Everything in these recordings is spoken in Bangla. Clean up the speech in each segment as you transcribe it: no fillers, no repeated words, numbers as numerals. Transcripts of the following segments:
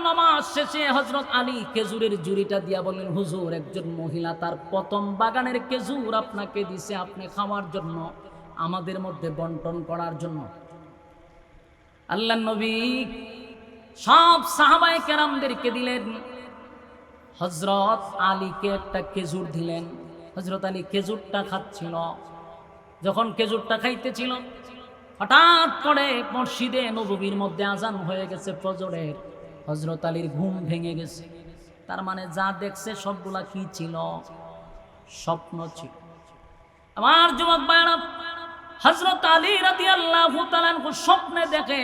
নামাজ শেষে হযরত আলী খেজুরের জুড়িটা দিয়া বললেন, হুজুর, একজন মহিলা তার প্রথম বাগানের খেজুর আপনাকে দিছে আপনি খাওয়ার জন্য, আমাদের মধ্যে বন্টন করার জন্য। আল্লাহর নবী সব সাহাবায়ে কেরামদেরকে দিলেন, হযরত আলীকে একটা খেজুর দিলেন। হযরত আলী খেজুরটা খাচ্ছিল। যখন খেজুরটা খাইতেছিল, হঠাৎ করে মসজিদে নববীর মধ্যে আজান হয়ে গেছে ফজরের। হযরত আলীর ঘুম ভেঙে গেছে। তার মানে যা দেখছে সবগুলা কি ছিল? স্বপ্ন ছিল। আমার যুবক ভাইরা, হযরত আলী রাদিয়াল্লাহু তাআলা আনহু স্বপ্নে দেখে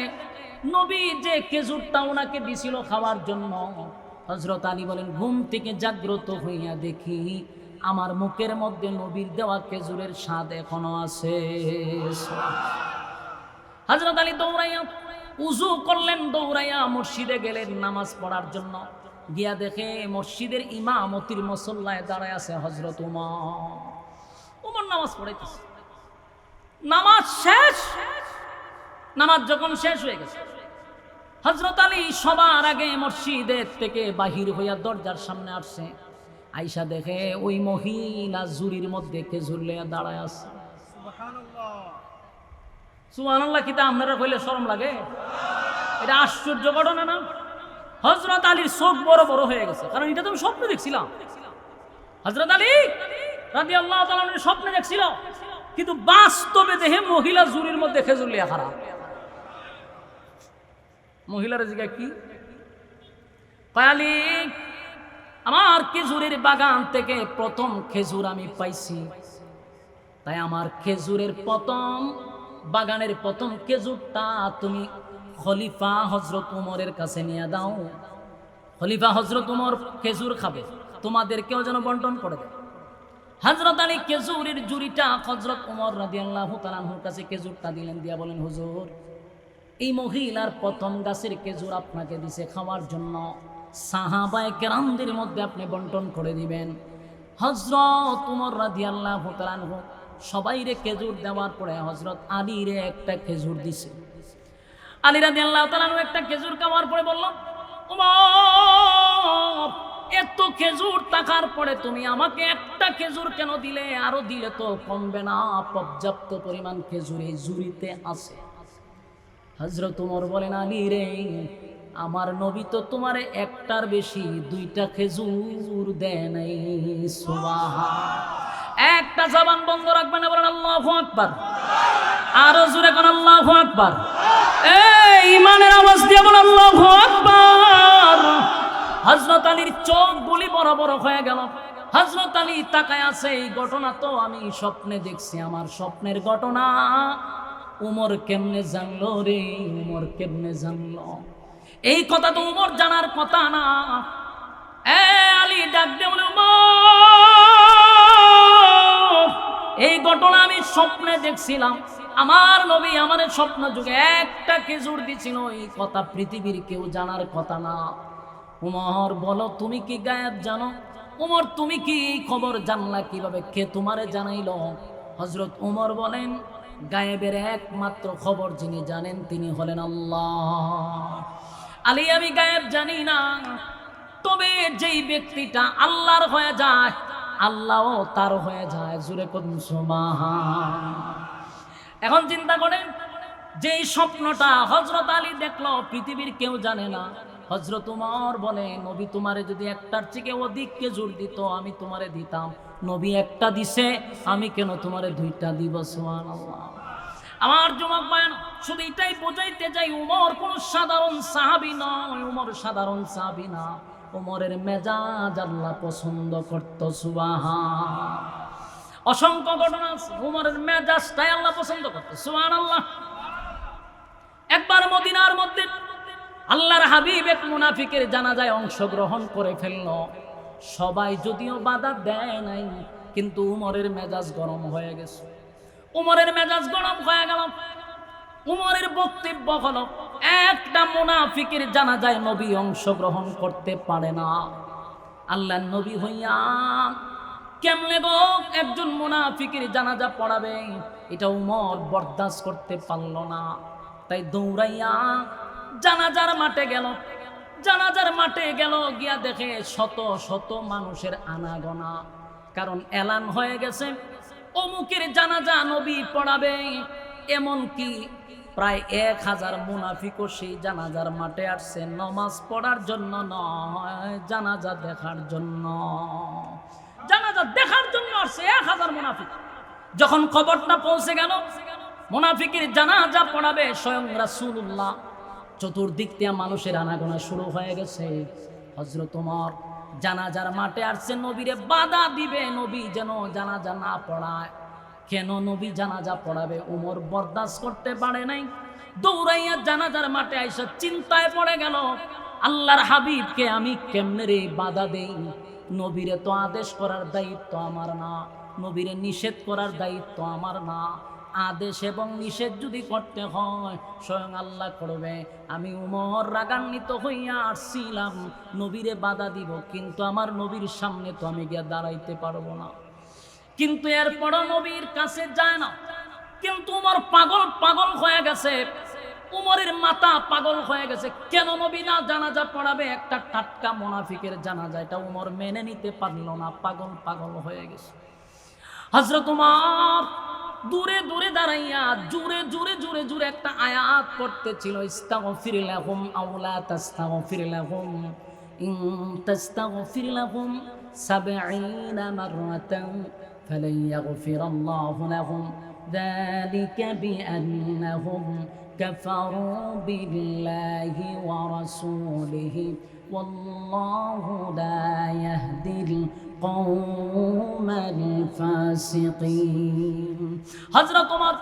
নবী যে খেজুরটা ওনাকে দিছিল খাওয়ার জন্য। হযরত আলী বলেন, ঘুম থেকে জাগ্রত হইয়া দেখি আমার মুখের মধ্যে নবীর দেওয়া খেজুরের স্বাদ এখনো আছে। হযরত আলী দৌড়াইয়া উযু করলেন, দৌড়াইয়া মসজিদে গেলেন নামাজ পড়ার জন্য। গিয়া দেখে মসজিদের ইমামতির মুসল্লায় দাঁড়ায় আছে হযরত ওমর নামাজ পড়াইতেছে। নামাজ শেষ। নামাজ যখন শেষ হয়ে গেছে, হযরত আলী সবার আগে মসজিদের থেকে বাহির হইয়া দরজার সামনে আসছে। আয়েশা দেখে ওই মহিলা জুরির মধ্যে খেজুর লইয়া দাঁড়ায় আছে। সুবহানাল্লাহ। কি তা আপনারা কইলে শরম লাগে? এটা আশ্চর্য ঘটনা না? হযরত আলীর চোখ বড় বড় হয়ে গেছে, কারণ এটা তো আমি স্বপ্নে দেখছিলাম। হযরত আলী রাদিয়াল্লাহু তাআলা স্বপ্নে দেখছিল, কিন্তু বাস্তবে দেখে মহিলা জুরির মধ্যে খেজুর লিয়া খারাপ। মহিলার জিগা কি পায়ালি, আমার খেজুরের বাগান থেকে প্রথম খেজুর আমি পাইছি, তাই আমার খেজুরের প্রথম বাগানের প্রথম খেজুরটা তুমি খলিফা হযরত উমরের কাছে নিয়ে দাও। খলিফা হযরত উমর খেজুর খাবে, তোমাদেরকেও যেন বন্টন করে দেয়। হযরত আলী খেজুরের জুড়িটা হযরত উমর রাদিয়াল্লাহু তাআলা আনহুর কাছে খেজুরটা দিলেন, দিয়া বলেন, হুজুর, এই মহিলার প্রথম গাছের খেজুর আপনাকে দিছে খাওয়ার জন্য, সাহাবায়ে কেরামদের মধ্যে আপনি বন্টন করে দিবেন। হযরত উমর রাদিয়াল্লাহু তাআলা আনহু সবাইরে খেজুর দেওয়ার পরে হযরত আলীরে একটা খেজুর দিছে। আলী রাদিয়াল্লাহু তাআলা আনহু একটা খেজুর খাওয়ার পরে বলল, উমর, এত খেজুর থাকার পরে তুমি আমাকে একটা খেজুর কেন দিলে? আরো দিলে তো কমবে না, পর্যাপ্ত পরিমাণ খেজুর এই জুড়িতে আছে। হযরত উমর বলেন, আলী রে, আমার নবী তো তোমারে একটার বেশি দুইটা খেজুর দেয় নাই। সুবহানাল্লাহ। একটা জবান বন্ধ রাখবেন না, বলেন আল্লাহু আকবার। আরো জোরে কোন আল্লাহু আকবার। এই ঈমানের আওয়াজ দিয়ে বলেন আল্লাহু আকবার। হযরত আলীর চোখ গুলি বড় বড় হয়ে গেল। হযরত আলী তাকায় আছে, এই ঘটনা তো আমি স্বপ্নে দেখছি, আমার স্বপ্নের ঘটনা উমর কেমনে জানলো রে? উমর কেমনে জানলো? এই কথা তো উমর জানার কথা না। আলী ডাক দিয়ে বলে, উমর, এই ঘটনা আমি স্বপ্নে দেখছিলাম, আমার নবী আমাদের স্বপ্ন যুগে একটা খেজুর দিছিল, এই কথা পৃথিবীর কেউ জানার কথা না। উমর, বলো তুমি কি গায়েব জানো? উমর, তুমি কি এই খবর জানলা কিভাবে? কে তোমারে জানাইলো? হযরত উমর বলেন, গায়েবের একমাত্র খবর যিনি জানেন তিনি হলেন আল্লাহ। আলী, আমি গায়েব জানি না, তবে যেই ব্যক্তিটা আল্লাহর হয়ে যায় আল্লাহও তার হয়ে যায়। জোরে করুন সুবহান। এখন চিন্তা করেন, যেই স্বপ্নটা হযরত আলী দেখলো পৃথিবীর কেউ জানে না। হযরত উমর বলে, নবী তোমারে যদি একটার থেকে অধিক খেজুর দিত আমি তোমারে দিতাম, নবী একটা দিছে, আমি কেন তোমারে দুইটা দিব? সুবহানাল্লাহ। আমার যুবক ভাই, শুধু এটাই বোঝাইতে যাই, উমর কোন সাধারণ সাহাবী নয়। উমর সাধারণ সাহাবী না, উমরের মেজাজ আল্লাহ পছন্দ করত। সুবহান। অসংখ্য ঘটনা আছে, উমরের মেজাজটাই আল্লাহ পছন্দ করত। সুবহানাল্লাহ। একবার মদিনার মধ্যে আল্লাহর হাবিব এক মুনাফিকের জানাজায় অংশগ্রহণ করে ফেলল। সবাই যদিও বাধা দেয় নাই, কিন্তু উমরের মেজাজ গরম হয়ে গেছে। উমরের মেজাজ গরম হয়ে গেল। উমরের বক্তব্য হলো, একটা মুনাফিকের জানাজায় নবী অংশগ্রহণ করতে পারে না। আল্লাহর নবী হইয়া কেমনে গো একজন মুনাফিকের জানাজা পড়াবে? এটা উমর বরদাস্ত করতে পারল না। তাই দৌড়াইয়া জানাজার মাঠে গেল। জানাজার মাঠে গেল, গিয়া দেখে শত শত মানুষের আনাগোনা, কারণ এলান হয়ে গেছে অমুকের জানাজা নবী পড়াবে। এমনকি প্রায় 1000 মুনাফিকও সেই জানাজার মাঠে আসছে নামাজ পড়ার জন্য নয়, জানাজা দেখার জন্য। জানাজা দেখার জন্য আসছে 1000 মুনাফিক। যখন খবরটা পৌঁছে গেল মুনাফিকের জানাজা পড়াবে স্বয়ং রাসূলুল্লাহ, চতুর্দিক থেকে মানুষের আনাগোনা শুরু হয়ে গেছে। হযরত ওমর জানাজার মাঠে আসছে নবীরে বাধা দিবে, নবী যেন জানাজা না পড়ায়। কেন নবী জানাজা পড়াবে? ওমর বরদাস্ত করতে পারে নাই, দৌড়াইয়া জানাজার মাঠে আইসা চিন্তায় পড়ে গেল, আল্লাহর হাবিবকে আমি কেমনে রে বাধা দেই? নবীরে তো আদেশ করার দায়িত্ব আমার না, নবীরে নিষেধ করার দায়িত্ব আমার না। আদেশ এবং নিষেধ যদি করতে হয় স্বয়ং আল্লাহ করবে। আমি উমর রাগান্বিত হইয়া আসছিলাম নবীরে বাধা দিব, কিন্তু আমার নবীর সামনে তো আমি গিয়া দাঁড়াইতে পারবো না। কিন্তু এরপরও নবীর কাছে যায় না। কিন্তু উমর পাগল হয়ে গেছে, উমরের মাথা পাগল হয়ে গেছে। কেন নবী না জানাজা পড়াবে? একটা টাটকা মুনাফিকের জানাজা, এটা উমর মেনে নিতে পারল না, পাগল হয়ে গেছে। হযরত উমর দূরে দূরে দাঁড়াইয়া জুরে একটা আয়াত পড়তেছিল, ইস্তাগফির লাহুম আও লা তাস্তাগফির লাহুম ইন তাস্তাগফির লাহুম 70 মাররাতান ফালান ইয়াগফিরাল্লাহু লাহুম যালিকা বিআন্নাহুম কাফারু বিল্লাহি ওয়া রাসূলিহি ওয়াল্লাহু লা ইয়াহদিল কওমাল ফাসিকিন। হযরত ওমর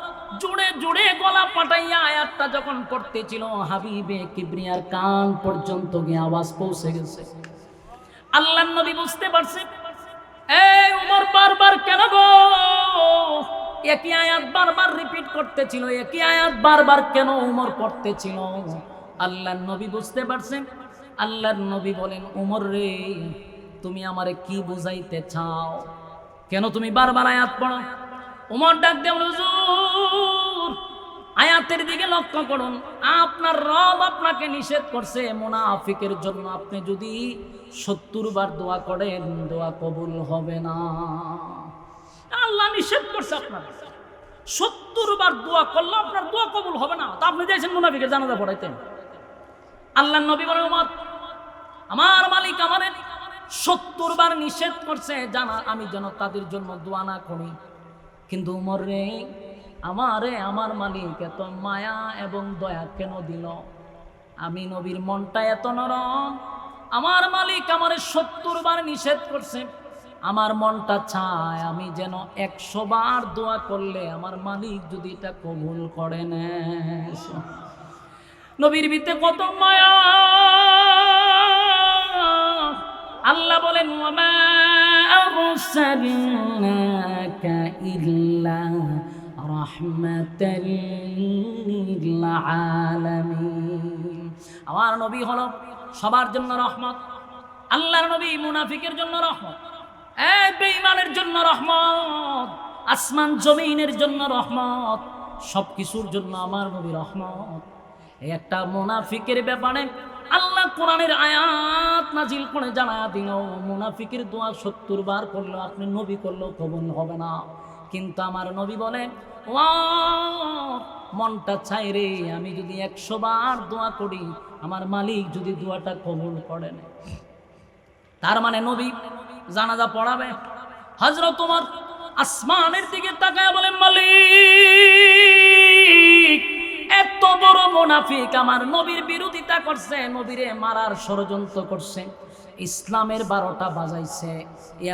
জুড়ে গলা পাঠাইয়া আয়াতটা যখন পড়তেছিল, হাবিবে কিবরিয়ার কান পর্যন্ত গিয়ে আওয়াজ পৌঁছে গেছে। আল্লাহর নবী বুঝতে পারছে, এই ওমর বারবার কেন গো একই আয়াত বারবার রিপিট করতেছিল, একই আয়াত বারবার কেন ওমর পড়তেছিল? আল্লাহর নবী বুঝতে পারছেন। আল্লাহর নবী বলেন, ওমর রে, তুমি আমারে কি বুঝাইতে চাও? কেন তুমি বারবার আয়াত পড়ো? ওমর ডাক দিয়ে বলে, হুজুর আয়াতের দিকে লক্ষ্য করুন, আপনার রব আপনাকে নিষেধ করছে মুনাফিকের জন্য আপনি যদি 70 বার দোয়া করেন দোয়া কবুল হবে না। আল্লাহ নিষেধ করছে আপনার 70 বার দোয়া করলে আপনার দোয়া কবুল হবে না, তা আপনি যাইছেন মুনাফিকের জানাজা পড়াইতেন। আল্লাহর নবী বলেন, ওমর আমার মালিক আমারে 70 বার নিষেধ করছে জানা আমি যেন তাদের জন্য দোয়া না করি। কিন্তু উমর রে, আমার মালিক এত মায়া এবং দয়া কেন দিল? আমি নবীর মনটা এত নরম, আমার মালিক আমারে 70 বার নিষেধ করছে, আমার মনটা চায় আমি যেন 100 বার দোয়া করলে আমার মালিক যদি এটা কবুল করে নেয়। নবীর ভিতরে কত মায়া! আল্লাহ বলেন, ওয়ামা আরসালনাকা ইল্লা রাহমাতাল লিল আলামিন। আমার নবী হলো সবার জন্য রহমত। আল্লাহর নবী মুনাফিকের জন্য রহমত, এই বেঈমানের জন্য রহমত, আসমান জমিনের জন্য রহমত, সবকিছুর জন্য আমার নবী রহমত। এই একটা মুনাফিকের ব্যাপারে আল্লাহ কোরআনের আয়াত নাজিল করে জানায়া দিল, মুনাফিকের দোয়া 70 বার করলো আপনি নবী করলেও কবুল হবে না। কিন্তু আমার নবী বলেন, মনটা চাই রে আমি যদি 100 বার দোয়া করি আমার মালিক যদি দোয়াটা কবুল করেন। তার মানে নবী জানাজা পড়াবে। হযরত ওমর আসমানের দিকে তাকায় বলেন, মালিক এত বড় মুনাফিক আমার নবীর বিরোধিতা করছে, নবীরে মারার ষড়যন্ত্র করছে, ইসলামের 12টা বাজাইছে,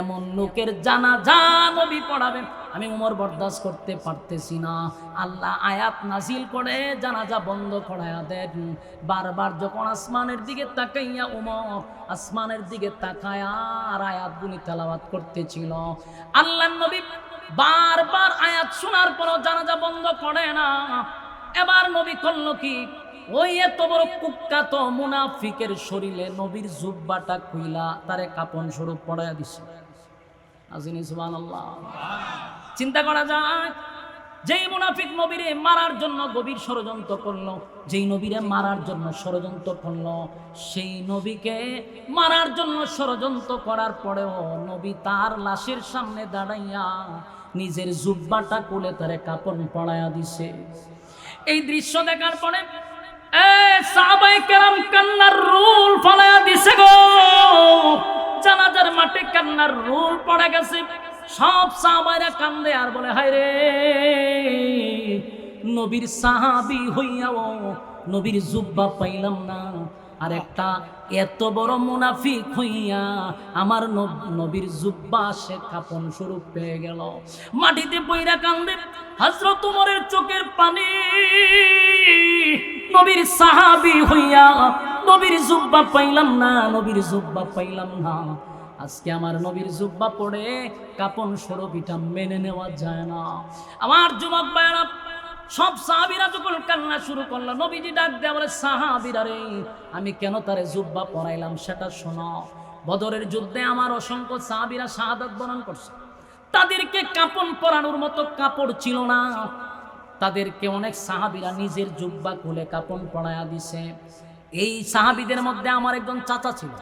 এমন লোকের জানাজা নবী পড়াবেন আমি উমর বরদাস্ত করতে পারতেছি না। আল্লাহ আয়াত নাজিল করে জানাজা বন্ধ করায়া দেন। বারবার যখন আসমানের দিকে তাকাইয়া উমর আসমানের দিকে তাকায়া আর আয়াতগুলি তেলাওয়াত করতেছিল, আল্লাহর নবী বারবার আয়াত শোনার পরও জানাজা বন্ধ করে না। এবার নবী করলো কি, ওই এত বড় কুখ্যাত মুনাফিকের শরীরে নবীর জুব্বাটা খুইলা তারে কাপন স্বরূপ পড়াইয়া দিছে। আজিনি সুবহানাল্লাহ। চিন্তা করা যায় যেই মুনাফিক নবীরে মারার জন্য গভীর ষড়যন্ত্র করলো, যেই নবীরে মারার জন্য ষড়যন্ত্র করলো, সেই নবীকে মারার জন্য ষড়যন্ত্র করার পরেও নবী তার লাশের সামনে দাঁড়াইয়া নিজের জুব্বাটা খুলে তারে কাপড় পরাইয়া দিছে। এই দৃশ্য দেখার পরে সাহাবায়ে কেরাম কান্নার রুল ফলাইয়া দিছে গো। জানাজার মাঠে কান্নার রুল পড়ে গেছে। সব সাহাবায়েরা কান্দে আর বলে, হায় রে, নবীর সাহাবী হইয়াও নবীর জুব্বা পাইলাম না, আর একটা এত বড় মুনাফিক হইয়া আমার নবীর জুব্বা সে কাপন স্বরূপ পেয়ে গেল। মাটিতে পইরা কান্দে। হযরত ওমরের চোখের পানি, নবীর সাহাবী হইয়া নবীর জুব্বা পাইলাম না, নবীর জুব্বা পাইলাম না। আজকে আমার নবীর জুব্বা পড়ে কাপন স্বরূপ এটা মেনে নেওয়া যায় না। আমার যুবক ভাইরা, সব সাহাবীরা যখন কান্না শুরু করলো, নবীজি ডাক দেয়া বলে, সাহাবীরা রে, আমি কেন তারে জুব্বা পরাইলাম সেটা শোনো। বদরের যুদ্ধে আমার অসংখ্য সাহাবীরা শাহাদাত বরণ করছে। তাদেরকে কাপন পরানোর মতো কাপড় ছিল না। তাদেরকে অনেক সাহাবীরা নিজের জুব্বা খুলে কাপন পরায়া দিছে। এই সাহাবীদের মধ্যে আমার একজন চাচা ছিল।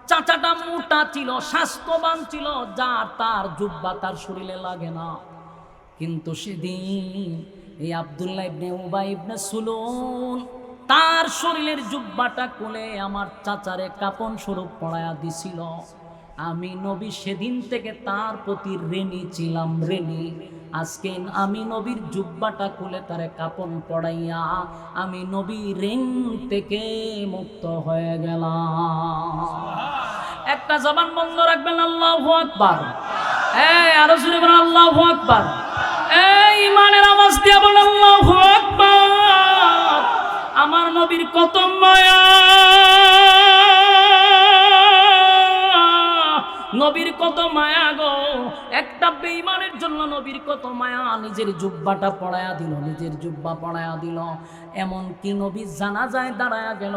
চাচাটা মোটা ছিল, স্বাস্থ্যবান ছিল, যার তার জুব্বা তার শরীরে লাগে না। কিন্তু সেদিন এই আব্দুল্লাহ ইবনে উবাই ইবনে সুলুল তার শরীরের জুব্বাটা খুলে আমার চাচারে কাপন স্বরূপ পরায়া দিছিল। আমি নবী সেদিন থেকে তার প্রতি ঋণী ছিলাম, ঋণী। আজকে আমি নবীর জুব্বাটা খুলে তারে কাপন পড়াইয়া আমি নবী ঋণ থেকে মুক্ত হয়ে গেলাম। একটা জবান বন্ধ রাখবেন, আল্লাহু আকবার। আরো জোরে বলেন আল্লাহু আকবার। ইমানের আওয়াজ দিয়ে বলেন আল্লাহু আকবার। আমার নবীর কত মায়া, নবীর কত মায়া গো। একটা বেঈমানের জন্য নবীর কত মায়া। নিজের জুব্বাটা পড়ায়া দিল, নিজের জুব্বা পড়ায়া দিল। এমন কি নবী জানাজায় দাঁড়ায়া গেল।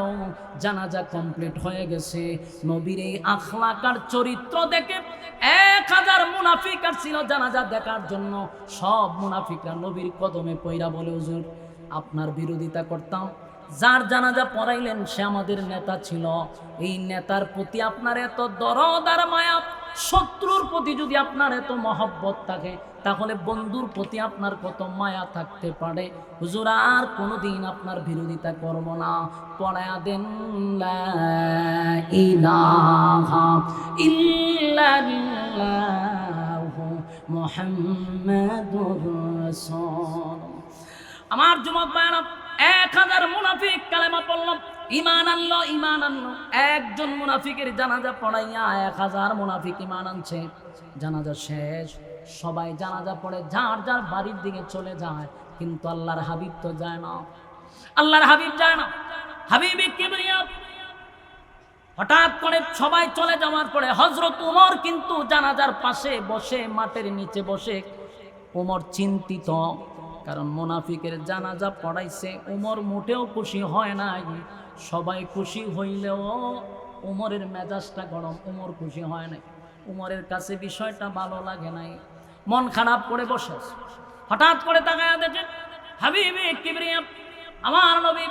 জানাজা কমপ্লিট হয়ে গেছে। নবীর এই আখলাক আর চরিত্র দেখে 1000 মুনাফিক ছিল জানাজা দেখার জন্য। সব মুনাফিকরা নবীর কদমে পইরা বলে, হুজুর আপনার বিরোধিতা করতাম, যার জানাজা পড়াইলেন সে আমাদের নেতা ছিল। এই নেতার প্রতি আপনার এত দরদ আর মায়া, শত্রুর প্রতি যদি আপনার এত মহব্বত থাকে, তাহলে বন্ধুর প্রতি আপনার কত মায়া থাকতে পারে। হুজুর আর কোনোদিন আপনার বিরোধিতা করব না। পড়ায়া দেন লা ইলাহা ইল্লাল্লাহু মুহাম্মাদুর রাসূলুল্লাহ। আমার যুবক ভাইরা, 1000 মুনাফিক কালেমা পড়ল, ঈমান আনলো, ঈমান আনলো। একজন মুনাফিকের জানাজা পড়াইয়া 1000 মুনাফিক ঈমান আনছে। জানাজা শেষ, সবাই জানাজা পড়ে যার যার বাড়ির দিকে চলে যায়। কিন্তু আল্লাহর হাবিব তো যায় না, আল্লাহর হাবিব যায় না। হাবিবে কিবরিয়া হঠাৎ করে সবাই চলে যাওয়ার পরে হযরত ওমর কিন্তু জানাজার পাশে বসে, মাটির নিচে বসে। ওমর চিন্তিত, কারণ মুনাফিকের জানাজা পড়াইছে। ওমর মোটেও খুশি হয় নাই। সবাই খুশি হইলেও ওমরের মেজাজটা গরম, ওমর খুশি হয় নাই। ওমরের কাছে বিষয়টা ভালো লাগে নাই, মন খারাপ করে বসে। হঠাৎ করে তাকায়া দেখেন হাবিবে কিবরিয়া আমার নবী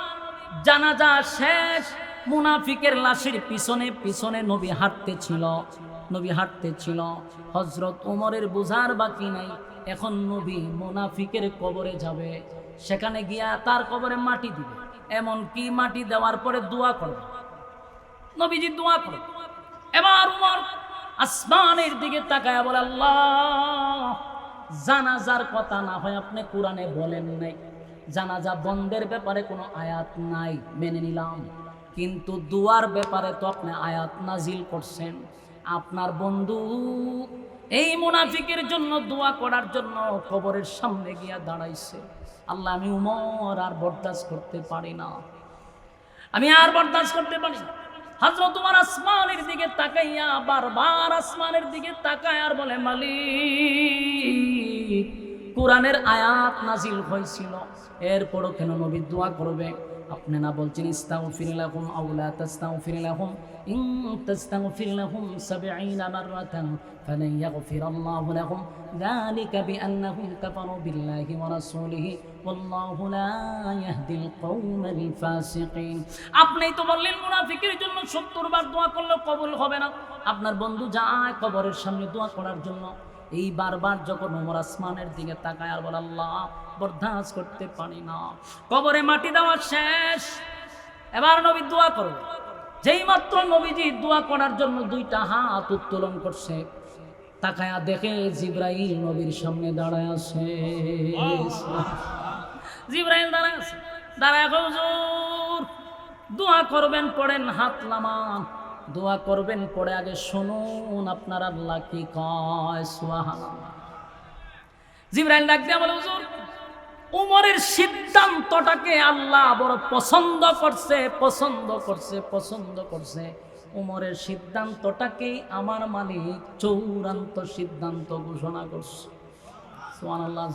জানাজা শেষ। মুনাফিকের লাশের পিছনে পিছনে নবী হাঁটতেছিল, নবী হাঁটতেছিল। হযরত ওমরের বুঝার বাকি নাই, এখন নবী মুনাফিকের কবরে যাবে। সেখানে গিয়া তার কবরে মাটি দিবে। এমন কি মাটি দেওয়ার পরে দোয়া করবে, নবীজি দোয়া করবে। এবার ওমর আসমানের দিকে তাকায়া বলে, আল্লাহ, জানাজার কথা না হয় আপনি কোরআনে বলেন নাই, জানাজা বন্ধের ব্যাপারে কোনো আয়াত নাই, মেনে নিলাম। কিন্তু দুয়ার ব্যাপারে তো আপনি আয়াত নাজিল করছেন। আপনার বন্ধু এই মুনাফিকের জন্য দোয়া করার জন্য কবরের সামনে গিয়া দাঁড়াইছে। আল্লাহ, আমি উমর আর বরদাস্ত করতে পারি না, আমি আর বরদাস্ত করতে পারি না। হযরত ওমর আসমানের দিকে তাকাইয়া বারবার আসমানের দিকে তাকায় আর বলে, মালিক, কোরআনের আয়াত নাজিল হয়েছিল, এরপরও কেন নবী দোয়া করবে? আপনি না বলছেন ইস্তাগফির লাহুম আও লা তাস্তাগফির লাহুম ইন তাস্তাগফির লাহুম 70 মাররাতান ফালান ইয়াগফিরাল্লাহু লাহুম যালিকা বিআন্নাহুম কাফারু বিল্লাহি ওয়া রাসূলিহি ওয়াল্লাহু লা ইয়াহদিল কওমাল ফাসিকিন। আপনিই তো বললেন মুনাফিকের জন্য 70 বার দোয়া করলে কবুল হবে না। আপনার বন্ধু যায় কবরের সামনে দোয়া করার জন্য, এই বারবার যখন ওমর আসমানের দিকে তাকায় আর বলে আল্লাহ বরদাস্ত করতে পারি না, কবরে মাটি দেওয়া শেষ, এবার নবী দোয়া করো। যেই মাত্র নবীজি দোয়া করার জন্য দুইটা হাত উত্তোলন করছে, তাকায়া দেখে জিবরাইল নবীর সামনে দাঁড়ায় আছে। জিবরাইল দাঁড়ায় আছে, দাঁড়ায় হুজুর দোয়া করবেন, পড়েন, হাত নামান, দোয়া করবেন পড়ে আগে শুনুন আপনার আল্লাহ কি কয়। সুবহানাল্লাহ। জিবরাইল ডাক দিয়া বলে হুজুর উমরের সিদ্ধান্তটাকে আল্লাহ বড় পছন্দ করছে, পছন্দ করছে, পছন্দ করছে। উমরের সিদ্ধান্তটাকে আমার মালিক চূড়ান্ত সিদ্ধান্ত ঘোষণা করছে। সুবহানাল্লাহ।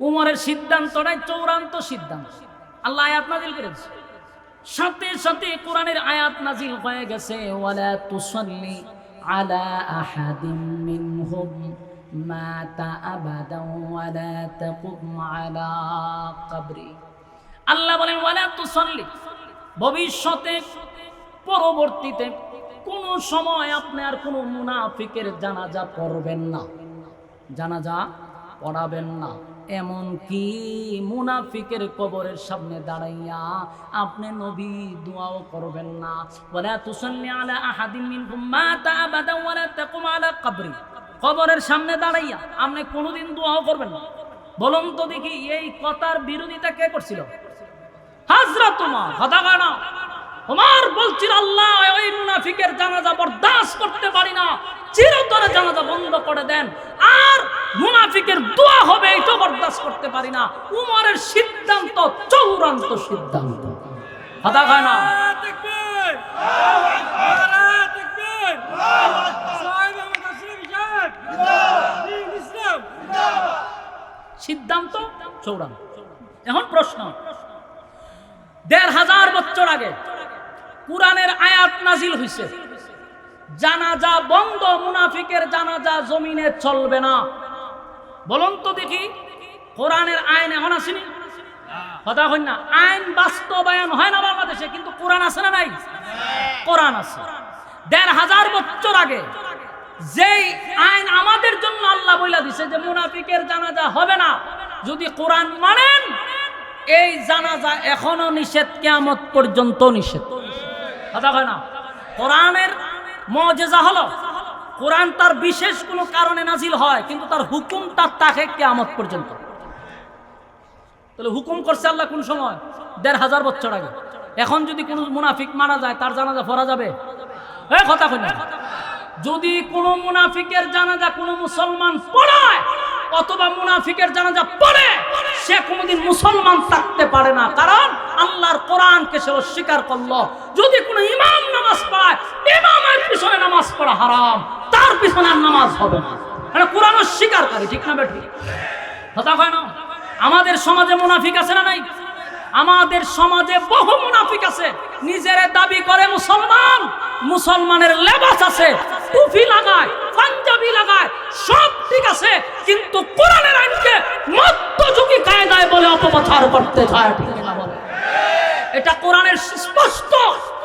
উমরের সিদ্ধান্তটাই চূড়ান্ত সিদ্ধান্ত। আল্লাহ আয়াত নাযিল করেছে, সাথে সাথে কোরআনের আয়াত নাযিল হয়ে গেছে, ওয়ালা তুসাল্লি আলা আহাদিম মিনহুম মাতা আবাদান ওয়ালা তাকুম আলা কবরি। আল্লাহ বলেন ওয়ালা তুসাল্লি, ভবিষ্যতে পরবর্তীতে কোন সময় আপনি আর কোন মুনাফিকের জানাজা পড়বেন না, জানাজা পড়াবেন না। এমন কি মুনাফিকের কবরের সামনে দাঁড়াইয়া আপনি নবী দোয়াও করবেন না। ওয়ালা তুসাল্লি আলা আহাদিম মিনহুম মাতা আবাদান ওয়ালা তাকুম আলা কবরি, কবরের সামনে দাঁড়াইয়া আপনি কোনোদিন দোয়াও করবেন না। বলুন তো দেখি এই কথার বিরোধিতা কে করছিল? হযরত উমর। কথা কয় না? উমর বলছিল আল্লাহ ওই মুনাফিকের জানাজা বরদাস্ত করতে পারি না, চিরতরে জানাজা বন্ধ করে দেন, আর মুনাফিকের দোয়া হবে এটা বরদাস্ত করতে পারি না। উমরের সিদ্ধান্ত চূড়ান্ত সিদ্ধান্ত। কথা কয় না? সিদ্ধান্ত চূড়ান্ত। এখন প্রশ্ন, ১৫০০ বছর আগে কুরআনের আয়াত নাজিল হইছে, জানাজা বন্ধ, মুনাফিকের জানাজা জমিনে চলবে না। বলুন তো দেখি কোরআনের আইন এখন আসেনি? কথা হই না? আইন বাস্তবায়ন হয় না বাংলাদেশে, কিন্তু কোরআন আছে না নাই? কোরআন আছে। ১৫০০ বছর আগে যেই আইন আমাদের জন্য আল্লাহ বইলা দিছে যে মুনাফিকের জানাজা হবে না, যদি কোরআন মানেন এই জানাজা এখনো নিষেধ, কিয়ামত পর্যন্ত নিষেধ। কথা হয় না? কোরআনের মুজিজা হলো কোরআন তার বিশেষ কোনো কারণে নাজিল হয়, কিন্তু তার হুকুমটা থাকে কিয়ামত পর্যন্ত। তাহলে হুকুম করছে আল্লাহ কোন সময়? ১৫০০ বছর আগে। এখন যদি কোনো মুনাফিক মারা যায় তার জানাজা পড়া যাবে? কথা কই না? যদি কোনো মুনাফিকের জানাজা কোনো মুসলমান পড়ায় অথবা মুনাফিকের জানাজা পড়ে, সে কোনোদিন মুসলমান থাকতে পারে না, কারণ আল্লাহর কোরআনকে সে অস্বীকার করলো। যদি কোনো ইমাম নামাজ পড়ায়, ইমামের পিছনে নামাজ পড়া হারাম, তার পিছনে আর নামাজ হবে না, এটা কোরআন অস্বীকারী। ঠিক না বেঠি? কথা কয় না? আমাদের সমাজে মুনাফিক আছে না নাই? আমাদের সমাজে বহু মুনাফিক আছে, নিজের দাবি করে মুসলমান, মুসলমানের লেবাস আছে, টুপি লাগায়, পাঞ্জাবি লাগায়, সব ঠিক আছে, কিন্তু কোরআনের আইনকে মধ্যযুগী কায়দায় বলে অপপ্রচার করতে চায়। ঠিক না বলে? এটা কোরআনের স্পষ্ট,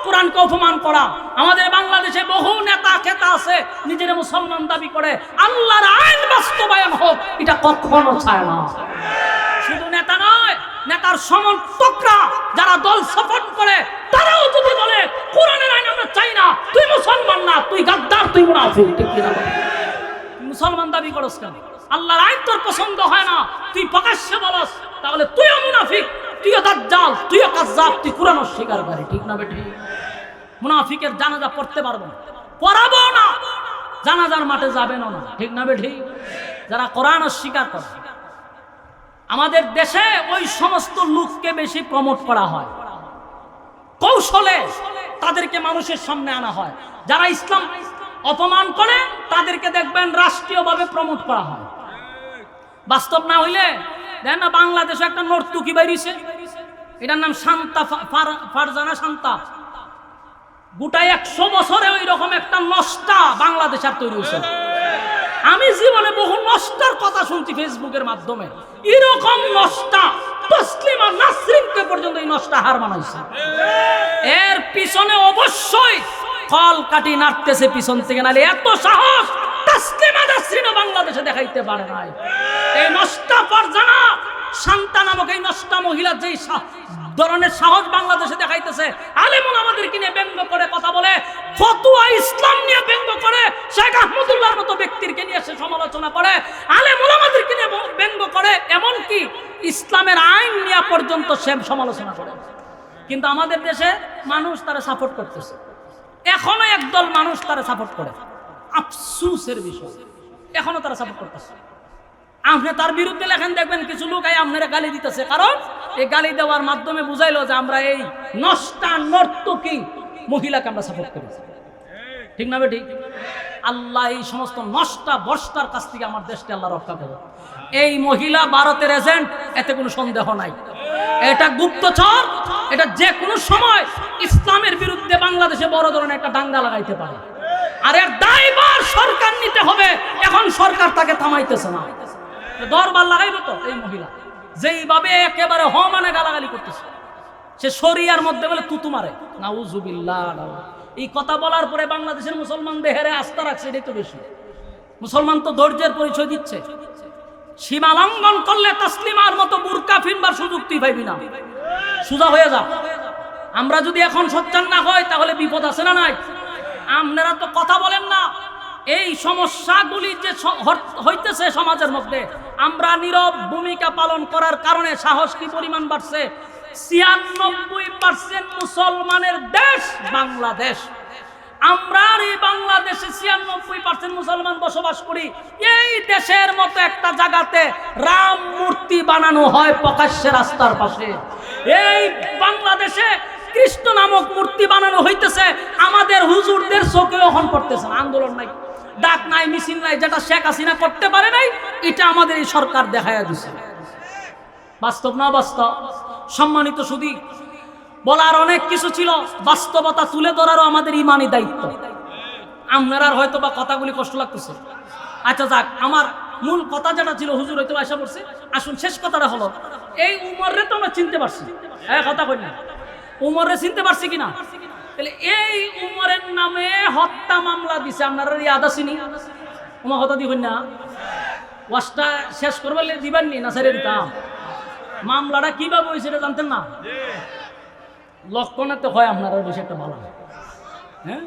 কোরআনকে অপমান করা। আমাদের বাংলাদেশে বহু নেতা খেতা আছে, নিজের মুসলমান দাবি করে, আল্লাহর আইন বাস্তবায়ন হোক এটা কখনো চায় না। শুধু নেতা নয়, নেতার সমর্থকরা যারা দল সাপোর্ট করে তারাও যদি বলে কোরআনের আইন আমরা চাই না, তুই মুসলমান না, তুই গাদ্দার, তুই মুনাফিক। ঠিক কি না? মুসলমান দাবি করস কেন? আল্লাহর আইন তোর পছন্দ হয় না, তুই প্রকাশ্যে বলস, তাহলে তুইও মুনাফিক, তুইও দাজ্জাল, তুইও কাজ্জাব, তুই কোরআন অস্বীকারী। ঠিক না বেটি? মুনাফিকের জানাজা পড়তে পারবো না, পড়াবো না, জানাজার মাঠে যাবেন না। ঠিক না বেটি? যারা কোরআন অস্বীকার করে, আমাদের দেশে ওই সমস্ত লোককে বেশি প্রমোট করা হয়, কৌশলে তাদেরকে মানুষের সামনে আনা হয়। যারা ইসলাম অপমান করে তাদেরকে দেখবেন রাষ্ট্রীয়ভাবে প্রমোট করা হয়। বাস্তব না হইলে দেন না, বাংলাদেশে একটা নর্তকী বেরিয়েছে, এটার নাম শান্তা, ফারজানা শান্তা। গোটা 100 বছরে ওই রকম একটা নষ্টা বাংলাদেশ আর তৈরি হয়েছে। আমি জীবনে বহু নষ্টার কথা শুনছি ফেসবুকের মাধ্যমে, এরকম নষ্টা তসলিমা নাসরিনকে পর্যন্ত এই নষ্টা হার মানাইছে। এর পিছনে অবশ্যই কল কাটি নাড়তেছে পিছন থেকে, নালে এত সাহস তসলিমা নাসরিন বাংলাদেশে দেখাইতে পারে নাই। এই নষ্টা ফারজানা শান্তা নামক এই নষ্টা মহিলা যেই ধরনের সাহস বাংলাদেশে দেখাইতেছে, আলেমুল আমাদেরকে নিয়ে ব্যঙ্গ করে কথা বলে, ফতোয়া ইসলাম নিয়ে ব্যঙ্গ করে, শেখ আহমদুল্লাহর মতো ব্যক্তিকে নিয়ে সে সমালোচনা করে, আলেমুল আমাদেরকে নিয়ে ব্যঙ্গ করে, এমনকি ইসলামের আইন নিয়ে পর্যন্ত সে সমালোচনা করে। কিন্তু আমাদের দেশে মানুষ তারা সাপোর্ট করতেছে, এখনো একদল মানুষ তারা সাপোর্ট করে। আফসোসের বিষয়, এখনো তারা সাপোর্ট করতেছে। আপনি তার বিরুদ্ধে লেখেন, দেখবেন কিছু লোক আপনারা গালি দিতেছে, কারণ এই গালি দেওয়ার মাধ্যমে বুঝাইলো যে আমরা এই নষ্টা নর্তকী মহিলাকে আমরা সাপোর্ট করেছি। ঠিক না বেঠিক? আল্লাহ এই সমস্ত নষ্টা বর্ষার কাছ থেকে আমার দেশকে আল্লাহ রক্ষা করে। এই মহিলা ভারতের এজেন্ট, এতে কোনো সন্দেহ নাই। এটা গুপ্তচর, এটা যে কোনো সময় ইসলামের বিরুদ্ধে বাংলাদেশে বড় ধরনের একটা দাঙ্গা লাগাইতে পারে। আর এর দায়ভার সরকার নিতে হবে। এখন সরকার তাকে থামাইতেছে না। দরবার লাগাইবে তো এই মহিলা, যেইভাবে একেবারে মানে গালাগালি করতেছে, সে শরিয়ার মধ্যে বলে তুতু মারে। নাউজুবিল্লাহ। এই কথা বলার পরে বাংলাদেশের মুসলমান দেহেরে আস্থা রাখছে, এটাই তো বেশি। মুসলমান তো ধৈর্যের পরিচয় দিচ্ছে। সীমা লঙ্ঘন করলে তসলিমার মতো বুরকা ফিনবার সুযোগ তুই পাইবি না, সোজা হয়ে যা। আমরা যদি এখন সোচ্চার না হই তাহলে বিপদ আছে না নাই? আপনারা তো কথা বলেন না। এই সমস্যাগুলি যে হইতেছে সমাজের মধ্যে, আমরা নীরব ভূমিকা পালন করার কারণে সাহস কি পরিমাণ বাড়ছে। 96% মুসলমানের দেশ বাংলাদেশ। আমরা এই বাংলাদেশে 96% মুসলমান বসবাস করি। এই দেশের মতো একটা জায়গাতে রাম মূর্তি বানানো হয় প্রকাশ্যে রাস্তার পাশে। এই বাংলাদেশে কৃষ্ণ নামক মূর্তি বানানো হইতেছে, আমাদের হুজুরদের চোখে এখন পড়তেছে না। আন্দোলন নাই, ডাক নাই, মিছিল নাই, যেটা শেখ হাসিনা করতে পারে নাই, এটা আমাদের এই সরকার দেখাইয়া দিছে। বাস্তব না বাস্তব? সম্মানিত সুধী, বলার অনেক কিছু ছিল, বাস্তবতা তুলে ধরারও আমাদের ইমানি দায়িত্ব। আপনার আর হয়তো বা কথাগুলি কষ্ট লাগতেছে। আচ্ছা যাক, আমার মূল কথা যেটা ছিল, হুজুর হয়তো আশা করছে। আসুন, শেষ কথাটা হলো, এই উমররে তো আমরা চিনতে পারছি। হ্যাঁ, কথা কই না, উমররে চিনতে পারছি কিনা? তাহলে এই উমরের নামে হত্যা মামলা দিছে, আপনারা ইয়াদ আসেনি? উমর হত্যা দিবেন না, ওয়াজটা শেষ করবার দিবেন নি না ছেড়ে দিতাম? মামলাটা কিভাবে হয়েছে এটা জানতেন না? লক্ষণে তো হয় আপনারা বেশি একটা ভালো। হ্যাঁ,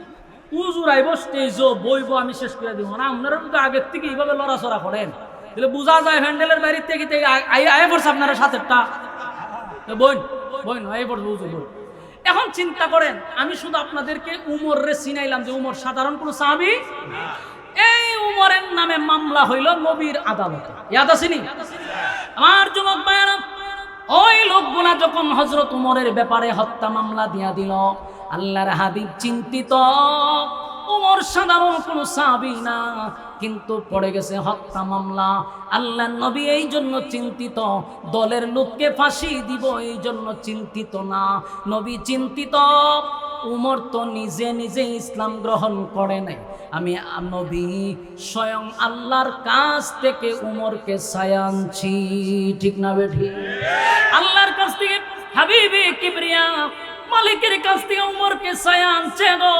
উজুর আইব স্টেজ বইব, আমি শেষ করে দিব না। আপনারা যদি আগের থেকে এইভাবে লড়াচড়া করেন তাহলে বোঝা যায় হ্যান্ডেলের বাইরের থেকে আয়ে পড়ছে আপনারা সাথেরটা বই বই নয় পড়ছে উজুর বই। এখন চিন্তা করেন, আমি শুধু আপনাদেরকে উমররে চিনাইলাম যে উমর সাধারণ কোনো সাহাবী। এই উমরের নামে মামলা হইল নবীর আদালতে। ইয়াদ আসেনি? আমার যুবক ভাইয়েরা, ওই লোকগুলা যখন হযরত উমরের ব্যাপারে হত্যা মামলা দিয়া দিল, আল্লাহর হাবিব চিন্তিত। উমর সাধারণ কোনো সাহাবী না, কিন্তু পড়ে গেছে হত্যা মামলা। আল্লাহর নবী এই জন্য চিন্তিত, দলের লোককে ফাঁসি দিব এই জন্য চিন্তিত না। নবী চিন্তিত, উমর তো নিজে নিজে ইসলাম গ্রহণ করে নাই। আমি নবী স্বয়ং আল্লাহর কাছ থেকে উমরকে ছায়া আনছি। ঠিক না বেঠি? আল্লাহর কাছ থেকে হাবিবে কিবরিয়া মালিকের কাছ থেকে উমরকে ছায়া আনছে গো।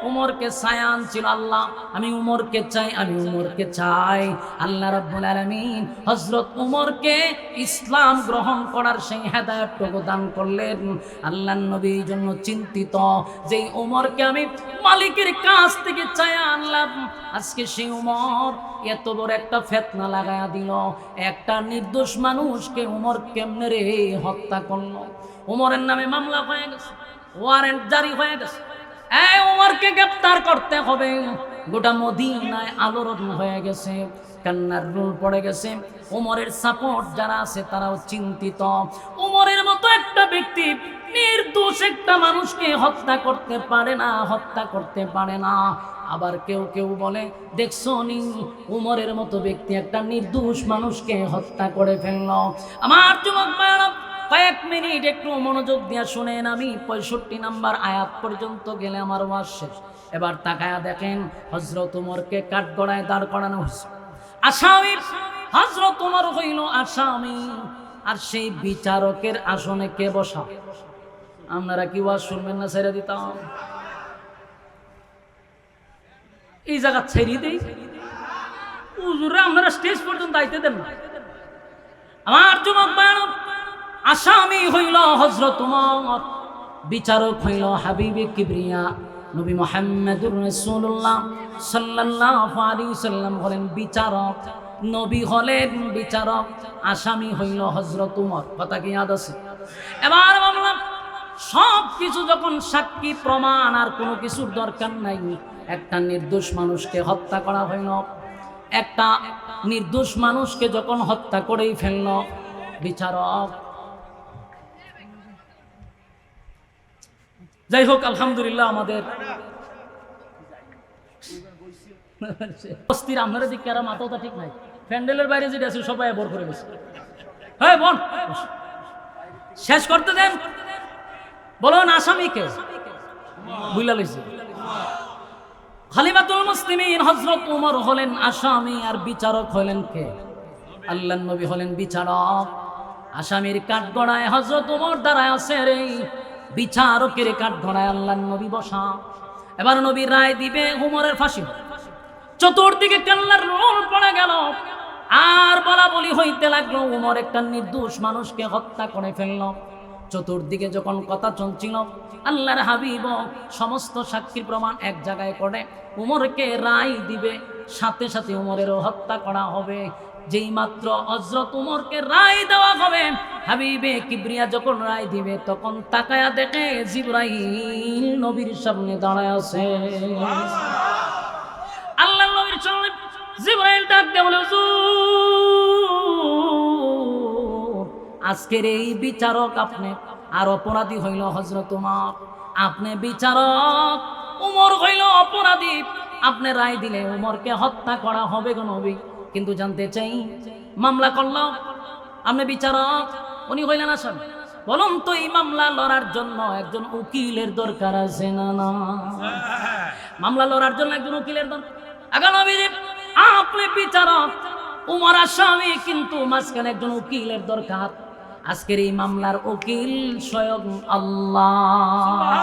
উমরকে ছায়া আনছিল আল্লাহ। আমি উমরকে চাই, আমি উমরকে চাই। আল্লাহ রাব্বুল আলামিন হযরত উমরকে ইসলাম গ্রহণ করার সেই হেদায়েতটুকু দান করলেন। আল্লাহর নবী এই জন্য চিন্তিত যে উমরকে আমি মালিকের কাছ থেকে ছায়া আনলাম। আজকে সেই উমর এত বড় একটা ফিতনা লাগায়া দিল। একটা নির্দোষ মানুষকে উমর কেমনে রে হত্যা করলো। উমরের নামে মামলা হয়ে গেছে, ওয়ারেন্ট জারি হয়ে গেছে। এই উমরকে গ্রেফতার করতে হবে। গোটা মদিনায় আলোড়ন হয়ে গেছে, কান্নার রোল পড়ে গেছে। উমরের সাপোর্ট যারা আছে তারাও চিন্তিত। উমরের মতো একটা ব্যক্তি নির্দোষ একটা মানুষকে হত্যা করতে পারে না, হত্যা করতে পারে না। আবার কেউ কেউ বলে, দেখছো নি উমরের মতো ব্যক্তি একটা নির্দোষ মানুষকে হত্যা করে ফেললো। আমার যুবক ভাইরা, কয়েক মিনিট একটু মনোযোগ দিয়ে শুনেন, আমি 65 নাম্বার আয়াত পর্যন্ত গেলে আমার ওয়াজ শেষ। এবার তাকায়া দেখেন হযরত ওমরকে কাঠগড়ায় দাঁড় করানো হয়েছে। আসামি হযরত ওমর হইল আসামি, আর সেই বিচারকের আসনে কে বসা? আপনারা কি ওয়াজ শুনবেন না? ছেড়ে দিতাম এই জায়গা, ছেড়ে দেই হুজুরে, আপনারা স্টেজ পর্যন্ত আইতে দেন না। আমার যুবক বায়ন, আসামি হইল হযরত ওমর, বিচারক হইল হাবিবে কিবরিয়া নবী মুহাম্মদুর রাসূলুল্লাহ সাল্লাল্লাহু আলাইহি সাল্লাম হলেন বিচারক, নবী হলেন বিচারক, আসামি হইল হযরত ওমর। কথা কি ইয়াদ আছে? এবার মামলা সব কিছু যখন সাক্ষী প্রমাণ আর কোনো কিছুর দরকার নাই, একটা নির্দোষ মানুষকে হত্যা করা হইল, একটা নির্দোষ মানুষকে যখন হত্যা করেই ফেলল বিচারক, যাই হোক আলহামদুলিল্লাহ আমাদের বস্তির আপনারা দিক কারা মাথাটা ঠিক নাই, প্যান্ডেলের বাইরে যেটা আছে সবাই বর করে গেছে। হ্যাঁ বোন, শেষ করতে দেন। বলুন আসামিকে বুঝলা লইছে? খলিফাতুল মুসলিমিন হযরত ওমর হলেন আসামি, আর বিচারক হলেন কে? আল্লাহর নবী হলেন বিচারক। আসামির কাঠগড়ায় হযরত ওমর দাঁড়ায় আছে, রে বিচারকের কাঠগড়ায় আল্লাহর নবী বসা। এবার নবী রায় দিবে, ওমরের ফাঁসি। চতুর্দিকে কান্নার রোল পড়ে গেল, আর বলা বলি হইতে লাগলো, ওমর একটা নির্দোষ মানুষকে হত্যা করে ফেলল। চতুর্দিকে যখন কথা চলছিল, আল্লাহর হাবিব সমস্ত সাক্ষী প্রমাণ এক জায়গায় করে উমরকে রায় দিবে, সাথে সাথে উমরেরও হত্যা করা হবে। যেই মাত্র হযরত উমরকে রায় দেওয়া হবে, হাবিবে কিবরিয়া যখন রায় দিবে, তখন তাকায়া দেখে জিবরাইল নবীর সামনে দাঁড়ায় আছে। আল্লাহর নবীর সামনে জিবরাইল ডাক দিয়ে বলে, হুজুর আজকের এই বিচারক আপনি, আর অপরাধী হইল হযরত ওমর। আপনি বিচারক, উমর হইল অপরাধী, আপনি রায় দিলে উমরকে হত্যা করা হবে গো নবী। কিন্তু জানতে চাই, মামলা করল, আপনি বিচারক, উনি হইলেন আসামি। বলুন তো এই মামলা লড়ার জন্য একজন উকিলের দরকার আছে না? না, মামলা লড়ার জন্য একজন উকিলের দরকার। আগে নবীজি আপনি বিচারক, উমর আসামি, কিন্তু মাঝখানে একজন উকিলের দরকার। আজকের এই মামলার উকিল স্বয়ং আল্লাহ।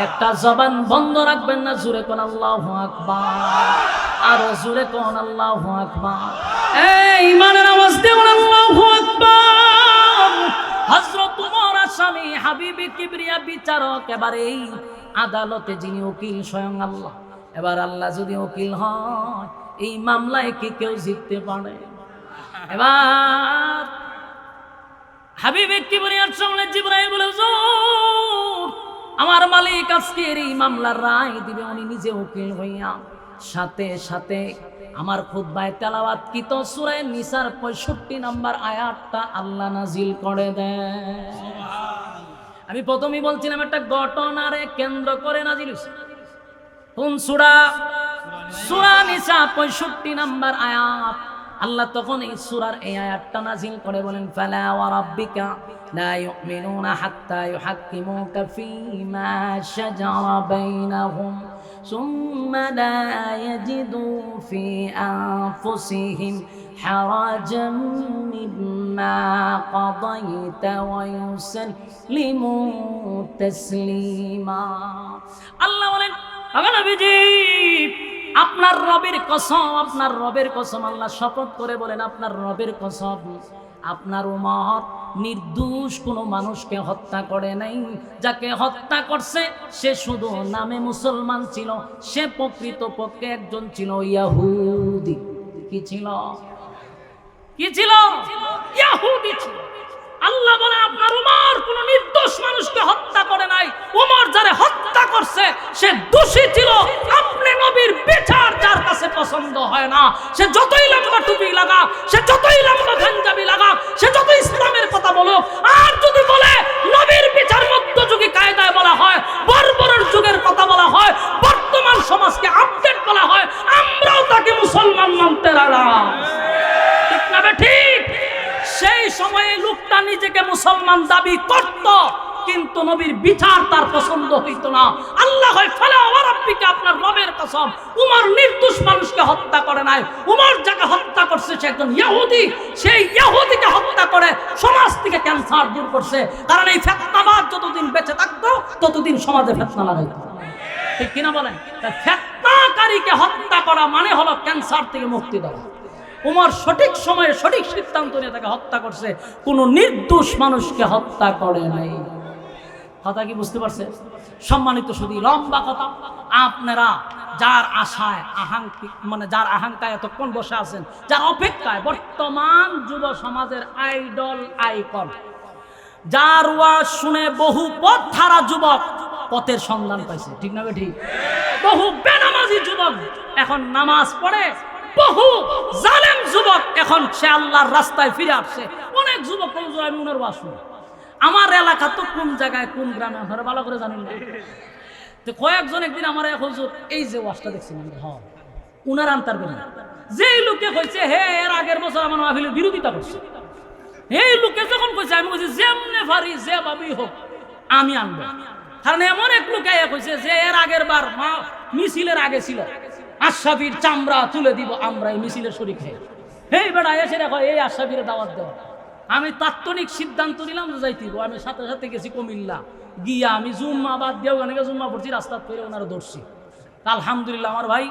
একটা জবান বন্ধ রাখবেন না, জোরে কোন আল্লাহু আকবার, আরো জোরে কোন আল্লাহু আকবার। এই ইমানের আওয়াজ দিয়ে কোন আল্লাহু আকবার। হযরত ওমর আসামি, হাবিবে কিবরিয়া বিচারক, এবার এই আদালতে যিনি উকিল স্বয়ং আল্লাহ। এবার আল্লাহ যদি উকিল হয়, এই মামলায় কি কেউ জিততে পারে? এবার হাবিবে কিবরিয়ার সামনে জিবরাইল বলে, হুজুর আমার মালিক আজকের এই মামলার রায় দিবে, উনি নিজে উকিল হইয়া। সাথে সাথে আমার খুতবায় তেলাওয়াতকৃত সূরা নিসার 65 নম্বর আয়াতটা আল্লাহ নাজিল করে দেয়। আমি প্রথমেই বলছিলাম একটা ঘটনারে কেন্দ্র করে নাজিল হইছে। কোন সূরা? সূরা নিসা 65 নম্বর আয়াত। আল্লাহ তখন এই সূরার এই আয়াতটা নাজিল করে বলেন, ফালা ওয়া রাব্বিকা লা ইউমিনুনা হাত্তা ইউহাক্কিমুকা ফীমা শাজারা বাইনাহুম সুম্মা লা ইয়াজিদু ফী আনফুসিহিম হারাজাম মিম্মা কাদাইতা ওয়া ইউসাল্লিমু তাসলিমা। আল্লাহ বলেন, আগে নবীজি আপনার রবের কসম, আপনার রবের কসম, আল্লাহ শপথ করে বলেন আপনার রবের কসম, আপনার উমর নির্দোষ কোনো মানুষকে হত্যা করে নাই। যাকে হত্যা করছে সে শুধু নামে মুসলমান ছিল, সে প্রকৃতপক্ষে একজন ছিল ইহুদি। কি ছিল? কি ছিল? ইহুদি ছিল। আল্লাহ বলে আপনার উমর কোন নির্দোষ মানুষকে হত্যা করে নাই। উমর যারে হত্যা করছে সে দোষী ছিল। আপনি নবীর বিচার যার কাছে পছন্দ হয় না, সে যতই লম্বা টুপি লাগা, সে যতই লম্বা পাঞ্জাবি লাগা, সে যত ইসলামের কথা বলুক, আর যদি বলে নবীর বিচার মধ্যযুগী কায়দায় বলা হয়, বর্বরের যুগের কথা বলা হয়, বর্তমান সমাজকে আপডেট বলা হয়, আমরাও তাকে মুসলমান মানতে রাজি। ঠিক না? ঠিক। সেই সময়ে লোকটা নিজেকে মুসলমান মুসলমান দাবি করত, কিন্তু নবীর বিচার তার পছন্দ হইত না। আল্লাহ হয় ফালা ওয়া রাব্বিকা, আপনার রবের কসম, উমর নির্দোষ মানুষকে হত্যা করে নাই। উমর যাকে হত্যা করছে সে একজন ইহুদি, সেই ইহুদিকে হত্যা করে সমাজ থেকে ক্যান্সার দূর করছে। কারণ এই ফিতনাবাদ যতদিন বেঁচে থাকতো ততদিন সমাজে ফিতনা লাগাইতো, ঠিক কিনা বলেন? তাই ফিতনাকারীকে হত্যা করা মানে হলো ক্যান্সার থেকে মুক্তি দেওয়া। উমর সঠিক সময়ে সঠিক সিদ্ধান্ত নিয়ে তাকে হত্যা করছে, কোনো নির্দোষ মানুষকে হত্যা করে নাই। কথা কি বুঝতে পারছে? সম্মানিত শুধু লম্বা কথা, আপনারা যার আশায় মানে যার আকাঙ্ক্ষায় এতক্ষণ বসে আছেন, যার অপেক্ষায়, বর্তমান যুব সমাজের আইডল আইকন, যার ওয়াজ শুনে বহু পথ হারা যুবক পথের সন্ধান পাইছে, ঠিক না ঠিক? বহু বেনামাজি যুবক এখন নামাজ পড়ে, বহু জালেম যুবক এখন সে আল্লাহর রাস্তায় ফিরে আসছে। অনেক যুবক আমি উনার ওয়াজ শুনি। আমার এলাকা তো কোন জায়গায় কোন গ্রামে আপনারা ভালো করে জানেন না। তো কয়েকজন একদিন আমার এক হুজুর এই যে ওয়াজটা দেখছিলেন, হ্যাঁ উনার আনতার বেন যেই লোকে কইছে হে এর আগের বছর আমার মাহফিলের বিরোধিতা করছে, এই লোকে যখন কইছে আমি কইছি যেমনে পারি যে ভাবেই হোক আমি আনবো। কারণ এমন এক লোকে কইছে যে এর আগের বার মিছিলের আগে ছিল আশরাফির চামড়া তুলে দিব আমরা এই মিছিলের শরীক হয়ে। এই বেটা এসে দেখো এই আশরাফির দাওয়াত দেওয়া। আমি তাৎক্ষণিক সিদ্ধান্ত নিলাম যে যাইতেইব। আমি সাথে সাথে গেছি কুমিল্লা, গিয়া আমি জুম্মা বাদ দিয়ে ওখানে জুম্মা পড়ছি, রাস্তা ফেরে ওনারা ধরছি। আলহামদুলিল্লাহ আমার ভাই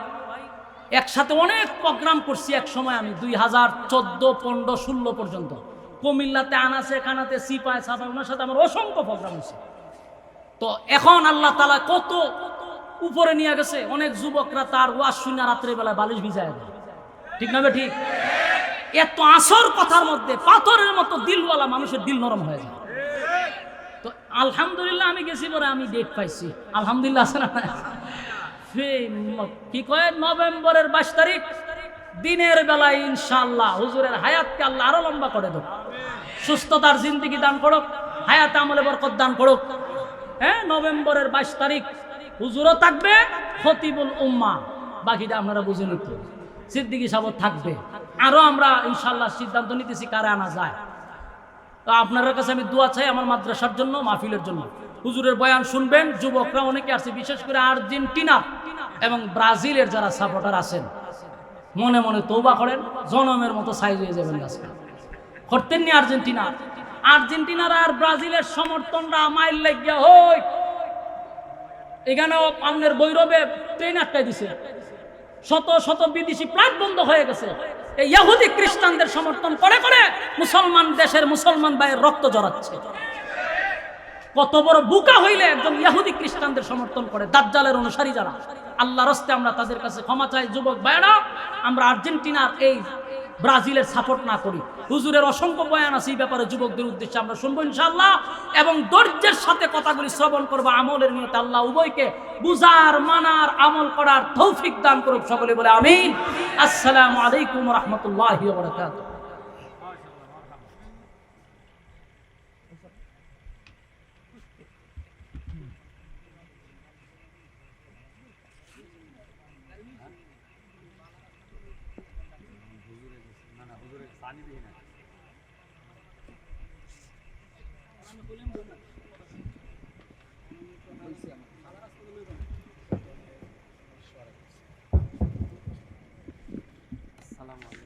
একসাথে অনেক প্রোগ্রাম করছি। এক সময় আমি 2014, 15, 16 পর্যন্ত কুমিল্লাতে আনাচে কানাতে সিপায় সাপায় ওনার সাথে আমার অসংখ্য প্রোগ্রাম হয়েছে। তো এখন আল্লাহ তাআলা কত উপরে নিয়ে গেছে, অনেক যুবকরা তার ওয়াজ শুনে রাত্রেবেলায় বালিশ ভিজায় দেয়, ঠিক না ঠিক? এত আসর কথার মধ্যে পাথরের মতো দিলওয়ালা মানুষের দিল নরম হয়ে যায়। তো আলহামদুলিল্লাহ আমি গেছি পরে আমি ডেট পাইছি, আলহামদুলিল্লাহ আছে না? কি কয় নভেম্বরের 22 তারিখ দিনের বেলায় ইনশাআল্লাহ হুজুরের হায়াতকে আল্লাহ আরো লম্বা করে দেব, সুস্থতার জিন্দেগি দান করুক, হায়াত আমলে বরকত দান করুক। হ্যাঁ, নভেম্বরের 22 তারিখ হুজুরও থাকবে, খতিবুল উম্মাহ, বাকিটা আপনারা বুঝে নিতে, সিদ্দিকী সাহেব থাকবে। আরো আমরা ইনশাআল্লাহ সিদ্ধান্ত নিতেছি কারে আনা যায়। তো আপনাদের কাছে আমি দোয়া চাই আমার মাদ্রাসার জন্য, মাহফিলের জন্য। হুজুরের বয়ান শুনবেন, যুবকরা অনেকে আছে, বিশেষ করে আর্জেন্টিনা এবং ব্রাজিলের যারা সাপোর্টার আছেন, মনে মনে তওবা করেন, জনমের মতো সাইজ হয়ে যাবেন গাছটা। করতেন নি আর্জেন্টিনার আর ব্রাজিলের সমর্থনরা মাইল লাগিয়া হই এখানেও আপনার বৈরবে ট্রেন আটকাই দিছে, শত শত বিদেশি ফ্লাইট বন্ধ হয়ে গেছে। এই ইহুদি খ্রিস্টানদের সমর্থন করে করে মুসলমান দেশের মুসলমান ভাইয়ের রক্ত জড়াচ্ছে। কত বড় বুকা হইলে একজন ইহুদি খ্রিস্টানদের সমর্থন করে, দাজ্জালের অনুসারী যারা। আল্লাহর রাস্তে আমরা তাদের কাছে ক্ষমা চাই। যুবক ভাইরা, আমরা আর্জেন্টিনার এই ব্রাজিলের সাপোর্ট না করি। হুজুরের অসংখ্য বয়ান আছে এই ব্যাপারে, যুবকদের উদ্দেশ্যে আমরা শুনবো ইনশাআল্লাহ, এবং ধৈর্যের সাথে কথাগুলি শ্রবণ করবো, আমলের নিয়তে আল্লাহ উভয়কে বুঝার, মানার, আমল করার তৌফিক দান করুক। সকলে বলে আমিন। আসসালামু আলাইকুম ওয়া রাহমাতুল্লাহি ওয়া বারাকাতুহু।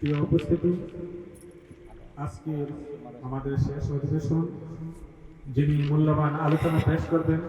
প্রিয় উপস্থিতি, আজকের আমাদের শেষ অধিবেশন যিনি মূল্যবান আলোচনা পেশ করবেন